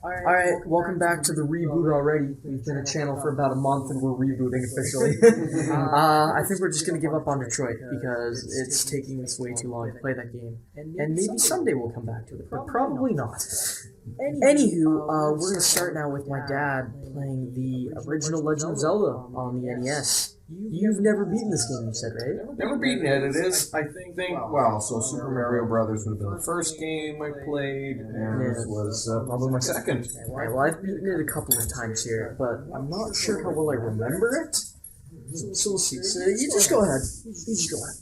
Alright, welcome back to the reboot already. We've been a channel for about a month and we're rebooting officially. I think we're just going to give up on Detroit because it's taking us way too long to play that game. And maybe someday we'll come back to it, but probably not. Anywho, we're going to start now with my dad playing the original Legend of Zelda on the NES. You've never beaten this game, you said, right? Never beaten it. It is, I think, well, so Super Mario Brothers would have been the first game I played, and this was probably my second. Right, well, I've beaten it a couple of times here, but I'm not sure how well I remember it. So we'll see. So you just go ahead. You just go ahead.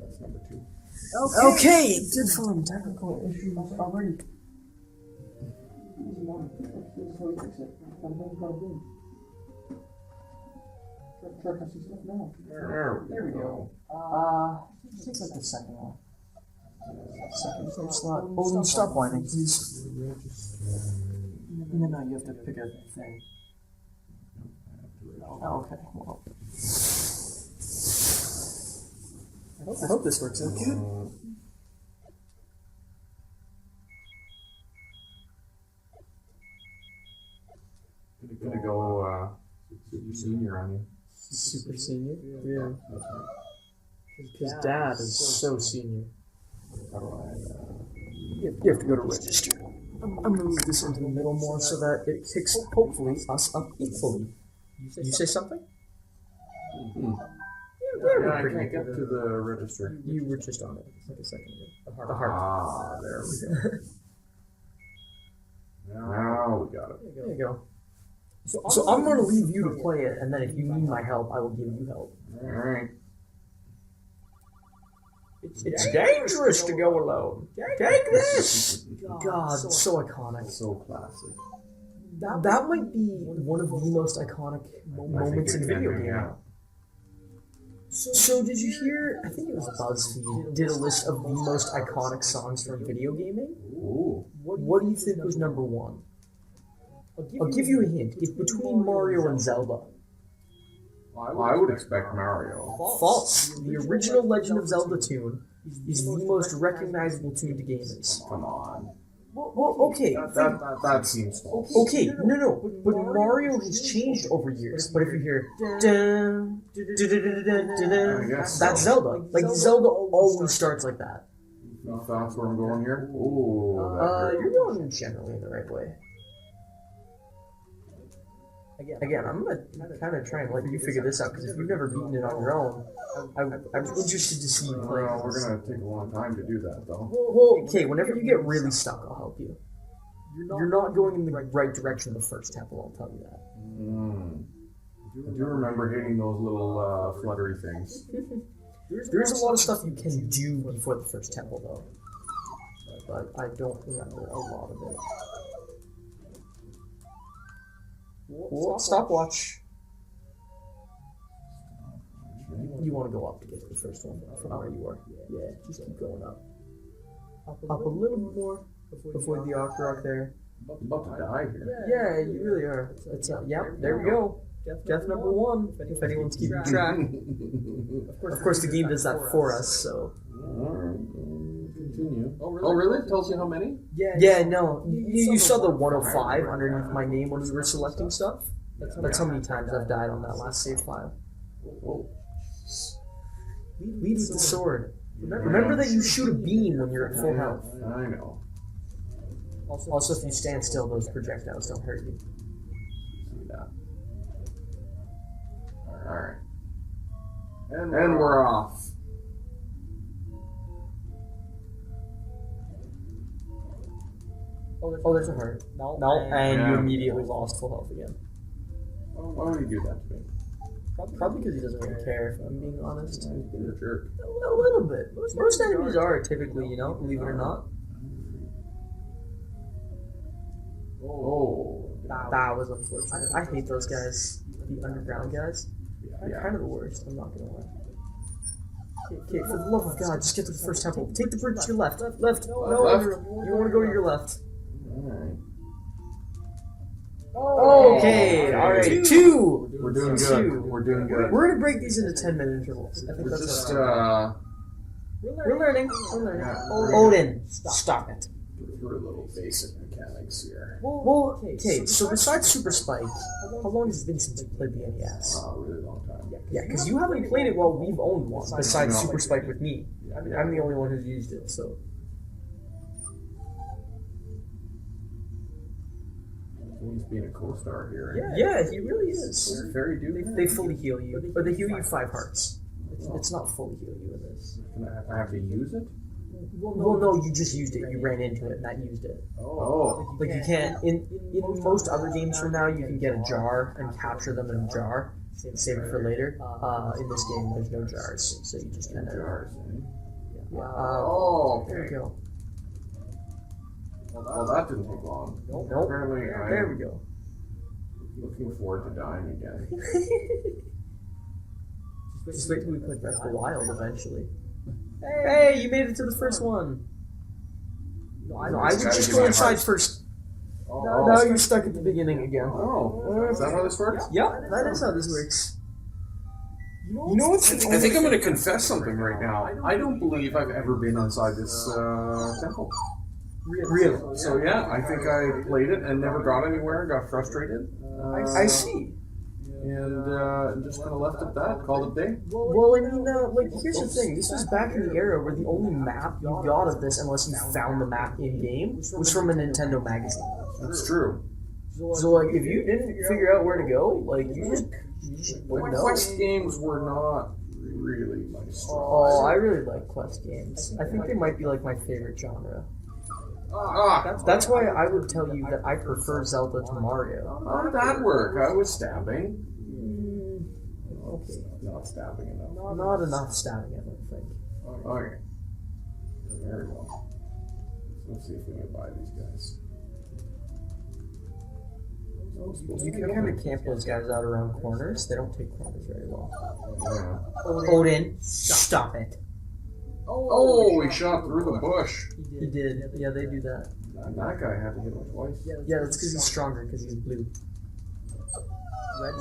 That's number 2. Okay, good fun. Technical issues already. There we go. Just like the second one. Second slot. Oh, stop whining, please. No, you have to pick a thing. Oh, okay. Well. I hope this works out good. Gonna go Super Senior on you. Super Senior? Yeah. Because Dad is so senior. You have to go to register. I'm going to move this into the middle more so that it picks, hopefully, us up equally. You say something? Yeah, I can't get to the register. You were just on it like a second ago. The heart. Ah, there we go. Now we got it. There you go. So I'm going to leave you to play it, and then if you need my help, I will give you help. Alright. It's dangerous to go alone. Take this! God, so iconic. So classic. That might be one of the most iconic moments in video game. Yeah. So did you hear, I think it was BuzzFeed, did a list of the most iconic songs from video gaming? Ooh. What do you think was number 1? I'll give you a hint. It's between Mario and Zelda. Well, I would expect Mario. False. The original Legend of Zelda tune is the most recognizable tune to gamers. Come on. Well, okay. That seems false. Okay, no. But Mario has changed over years. But if you hear dun, that's Zelda. Like Zelda always starts like that. No thoughts where I'm going here? Ooh. You're going generally in the right way. Again, I'm going to kind of try and let you figure this out, because if you've never beaten it on your own, I'm interested to see you play. Well, we're going to take a long time to do that, though. Well, okay, whenever you get really stuck, I'll help you. You're not going in the right direction the first temple, I'll tell you that. I do remember hitting those little fluttery things. There's a lot of stuff you can do before the first temple, though. But I don't remember a lot of it. Stopwatch. You want to go up to get to the first one from where you are. Yeah, just keep going up. Up a little bit more before the Rock there. I'm about to die here. Yeah, you really are. Yep, there we go. Death number 1, if anyone's keeping track. Of course, the game does that for us, so. Alright, continue. Oh, really? It tells you how many? Yeah, no. You saw the 105 underneath my name when we were selecting stuff? That's how many times I've died on that last save file. Whoa. Lead with the sword. Remember that you shoot a beam when you're at full health. I know. Also, if you stand still, those projectiles don't hurt you. See that. Alright. And we're off. Oh, there's a heart. No, and you immediately lost full health again. Why would he do that to me? Probably because he doesn't really care, if I'm being honest. He's a jerk. A little bit. Most enemies are typically, believe it or not. Oh. That was unfortunate. I hate those guys. The underground guys. They're kind of the worst, I'm not gonna lie. Okay, for the love of God, just get to the first temple. Take the bridge to your left. Left. No, Left. you want to go to your left. Alright. Okay, alright. 2! We're doing good. We're doing good. We're gonna break these into 10-minute intervals. I think We're that's just, We're learning. Yeah. Odin, stop it. through a little basic mechanics here. Well, okay, so besides Super Spike, how long has it been since you played the NES? A really long time. Yeah, because you haven't played it while we've owned one, besides Super Spike with me. I mean, I'm the only one who's used it, so... He's being a co-star here. Yeah, he really is. Very duty. They fully heal you, or they heal you 5 hearts. It's not fully heal you in this. I have to use it? Well, no, you just used it. You ran into it, and that used it. Oh. Like, you can't... In most other games from now, you can get a jar and capture them in a jar. Save it for later. In this game, there's no jars, so you just kind of... Jars, eh? Yeah. There we go. Well, that didn't take long. Nope. Apparently, There we go. Looking forward to dying again. Just wait till we play Breath of the Wild eventually. Hey, you made it to the first one. No, I would just go inside first. Now you're stuck at the beginning again. Oh, is that how this works? Yeah, that is how this works. You know what's? I think I'm going to confess something right now. I don't believe I've ever been inside this temple. Really? So yeah, I think I played it and never got anywhere. Got frustrated. I see. And just kind of left it at that. Called it a day. Well, I mean, like, here's the thing. This was back in the era where the only map you got of this, unless you found the map in-game, was from a Nintendo magazine. That's true. So, like, if you didn't figure out where to go, like, you just wouldn't know. Quest games were not really my strong. Oh, I really like quest games. I think they might be, like, my favorite genre. That's why I would tell you that I prefer Zelda to Mario. How did that work? I was stabbing. Okay. Not stabbing enough. Not enough stabbing, I don't think. Okay. There we go. Let's see if we can buy these guys. You can kind of camp those guys out around corners. They don't take corners very well. Yeah. Odin, stop it. Oh, he shot through the bush. He did. Yeah, they do that. And that guy had to hit him twice. Yeah, that's because he's stronger, because he's blue.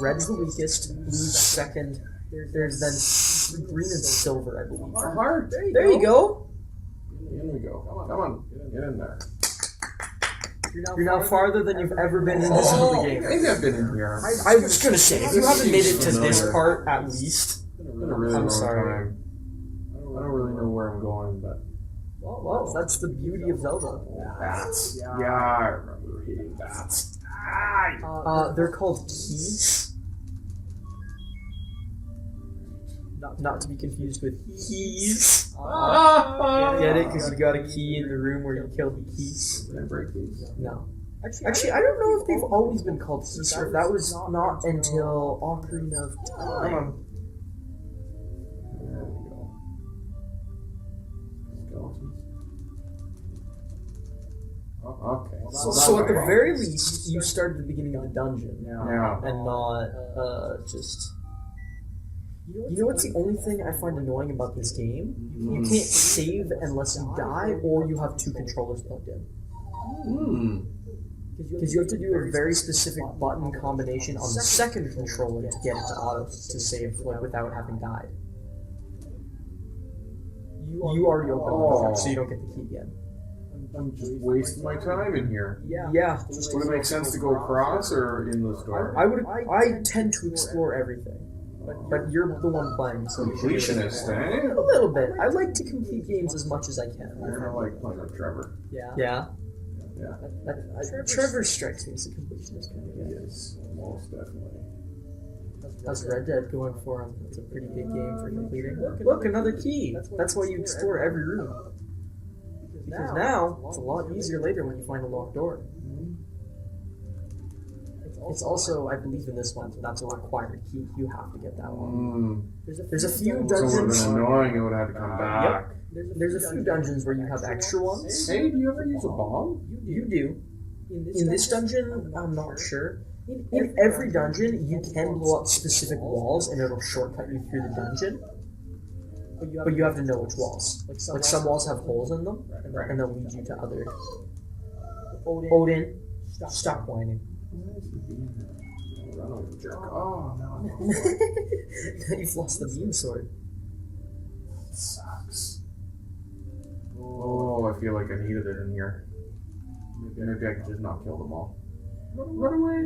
Red's the weakest, blue's second. There's then green and silver, I believe. Heart. There you go. In we go. Come on. Get in there. You're now farther than you've ever been in this Zelda game. I think I've been in here. I was gonna say, if you haven't made it to this part at least, It's been a really long sorry. time. I don't really know where I'm going, but... Well, that's the beauty of Zelda. Bats. Yeah, I remember hating bats. They're called keys. Not to be confused with keys. Get it? Because you got a key in the room where you killed the keys. Can I break these? No. Actually, I don't know if they've always been called keys, or if that was not until Ocarina of Time. There we go. Skeletons. Okay. So at the very least, you start at the beginning of the dungeon. Yeah. And not just... You know what's the only thing I find annoying about this game? You can't save unless you die, or you have 2 controllers plugged in. Because you have to do a very specific button combination on the second controller to get it to auto to save, like, without having died. You already opened the door, so you don't get the key again. I'm just wasting my time in here. Yeah. Would it make sense to go across or in the store? I tend to explore everything. But you're the one playing, so Completionist, eh? A little bit. I like to complete games as much as I can. I kind of like playing with Trevor. Yeah. Yeah. Trevor strikes me as a completionist kind of guy. Yes, most definitely. How's Red Dead going for him? It's a pretty big game for completing. Look, another key! That's why you explore every room. Because now, it's a lot easier later when you find a locked door. It's also, I believe in this one, that's a required key. You have to get that one. There's a few dungeons... So it would have been annoying, it would have had to come back. Yep. There's a few dungeons where you have extra ones. Hey, do you ever use a bomb? You do. In this dungeon, I'm not sure. In every dungeon, you can blow up specific walls and it'll shortcut you through the dungeon. But you have to know which walls. Like some walls have holes in them, and they'll lead you to other... Odin, stop whining. Run over, jerk. Oh, no. You've lost the beam sword. That sucks. Oh, I feel like I needed it in here. Maybe I could just not kill them all. Run away!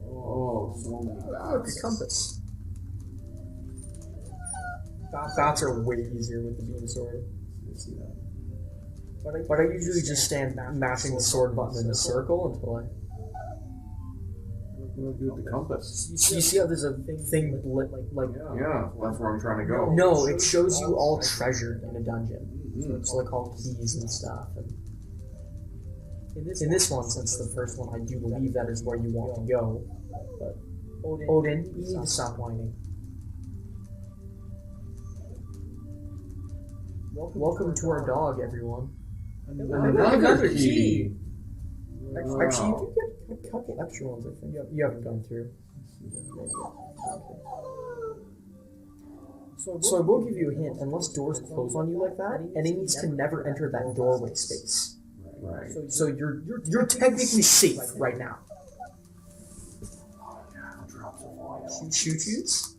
Oh, so many Look, bats. a compass. Bats are way easier with the beam sword. See that? But I usually just stand mashing the sword button in a circle until I... What do I do with the compass? You see how there's a thing like... Yeah, that's where I'm trying to go. No, it shows you all treasured in a dungeon. Mm-hmm. So like all keys and stuff. And in this one, since the first one, I do believe that is where you want to go. But Odin, you need to stop whining. Welcome to our dog, everyone. Another key! Actually, you can get a couple extra ones, I think. You haven't gone through. So I will give you a hint. Unless doors close on you like that, enemies can never enter that doorway space. Right. So you're technically safe right now. Choo-choos?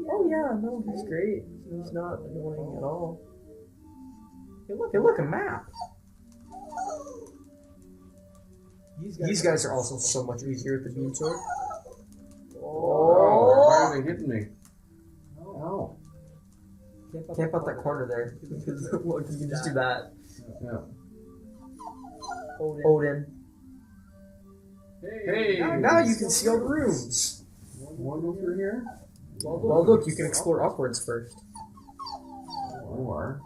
Oh yeah, no, he's great. He's not annoying at all. Hey, look, a map. These guys are also so much easier with the beam sword. Oh, why are they hitting me? Oh. Camp out that corner there. Look, you can just do that. Yeah. Odin. Hey! Now you can see all the rooms. Want to go through here? Well, look, you can explore upwards first. Or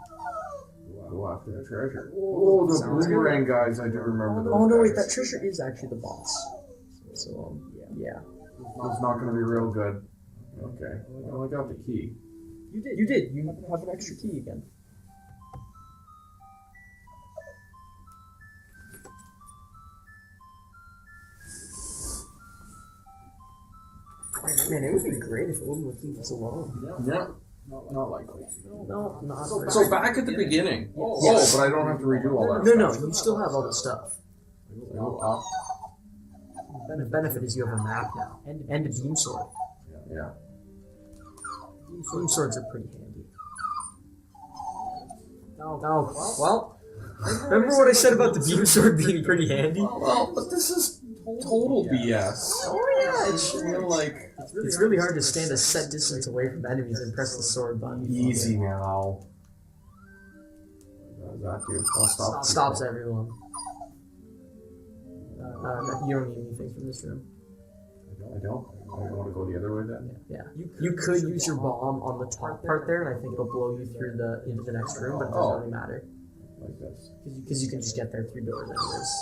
go after the treasure. Oh, the boomerang guys, I do remember those. Oh no, wait, guys. that treasure is actually the boss. So, yeah. It's not going to be real good. Okay. Well, I got the key. You did. You have an extra key again. Man, it would be great if Odin would leave us alone. Yeah. Not likely. No, not So back at the beginning. Yes. Oh, but I don't have to redo all that. No, you still have all the stuff. Go up. The benefit is you have a map now. And a beam sword. Yeah. Beam swords are pretty handy. Oh, well, remember what I said about the beam sword being pretty handy? Well, but this is total BS. Oh yeah, it's like it's really hard to stand a set distance away from enemies and press the sword button. easy now. What does that do? I'll stop. Stops everyone. You don't need anything from this room. I don't want to go the other way then. Yeah. You could use your bomb on the top part there, and I think it'll blow you through into the next room, but it doesn't really matter. Like this. Because you can just get there through doors anyways.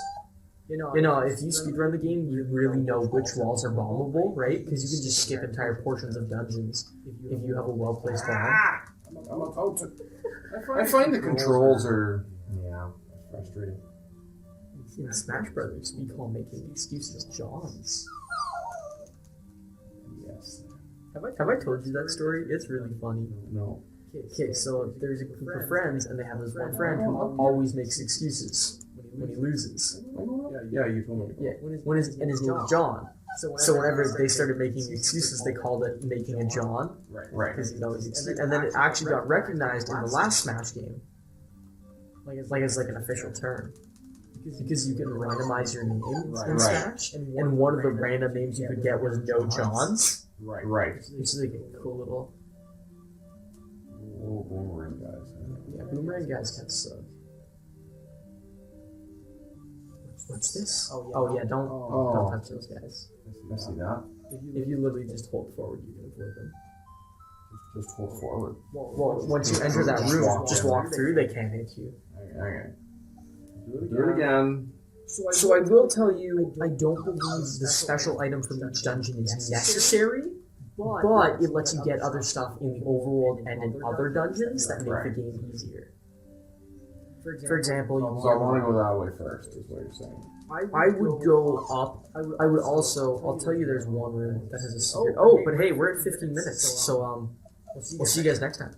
You know, if you speedrun the game, you really know which walls are bombable, right? Because you can just skip entire portions of dungeons if you have a well-placed bomb. I'm about to. I find the controls are frustrating. In Smash Brothers, we call making excuses Johns. Yes. Have I told you that story? It's really funny. No. Okay, so there's a group of friends, and they have this one friend who always makes excuses when he loses. Yeah, you told me. Yeah, and his name is John. So whenever they started making excuses, they called it making a John. Right. Because he'd always excuse. And then it actually got recognized in the last Smash game. Like as an official term. Because you can randomize your name in Smash, and one of the random names you could get was No Johns. Right. Which is like a cool little... Oh, boomerang guys. Yeah, boomerang guys kind of suck. What's this? Oh yeah, don't touch those guys. I see that. If you literally just hold forward, you can avoid them. Just hold forward. Well, once you enter that room, just walk through, they can't hit you. Okay. Do it again. So I will tell you, I don't believe the special item from each dungeon is necessary, but it lets you get other stuff in the overworld and in other dungeons that make the game easier. For example, So I want to go that way first, is what you're saying. I would go up. I would also, I'll tell you there's one room that has a secret. Oh, but hey, we're at 15 minutes, so we'll see you guys next time.